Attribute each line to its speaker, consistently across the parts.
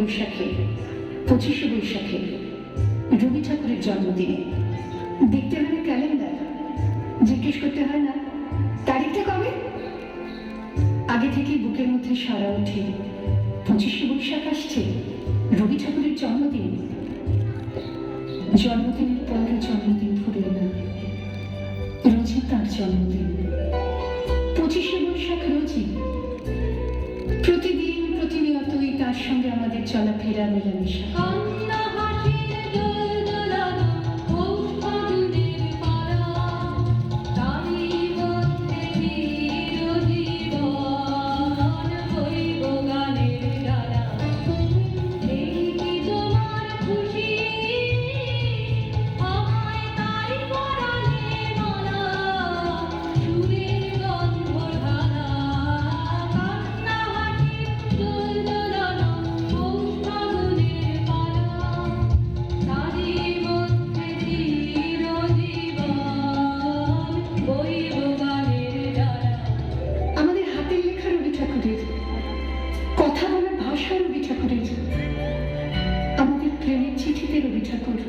Speaker 1: বৈশাখে 25শে বৈশাখে রবি ঠাকুরের জন্মদিনে দেখতে হয় না ক্যালেন্ডার, জিজ্ঞেস করতে হয় না তারিখটা কবে। আগে থেকেই বুকের মধ্যে সারা ওঠে 25শে বৈশাখ আসছে, রবি ঠাকুরের জন্মদিন। জন্মদিনের পর জন্মদিন ফুরে না, রোজই তার জন্মদিন। 25শে বৈশাখ রোজই, প্রতিদিন প্রতিনিয়তই তার সঙ্গে আমাদের চলাফেরা মেলামেশা। কথা বলার ভাষা রবি ঠাকুরের, আমাদের প্রেমের চিঠিতে রবি ঠাকুর।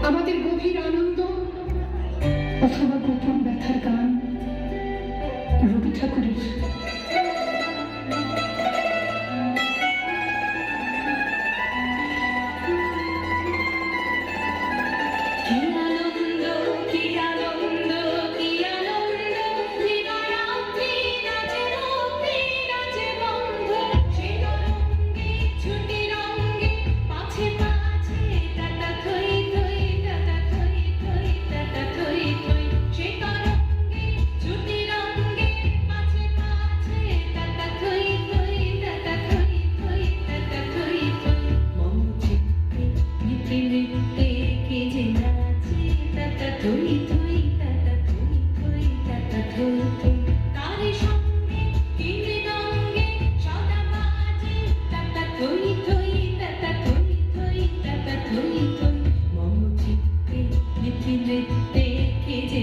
Speaker 1: আমাদের গভীর আনন্দ অথবা গোপন ব্যথার গান রবি ঠাকুরের।
Speaker 2: নৃত্যে কে যে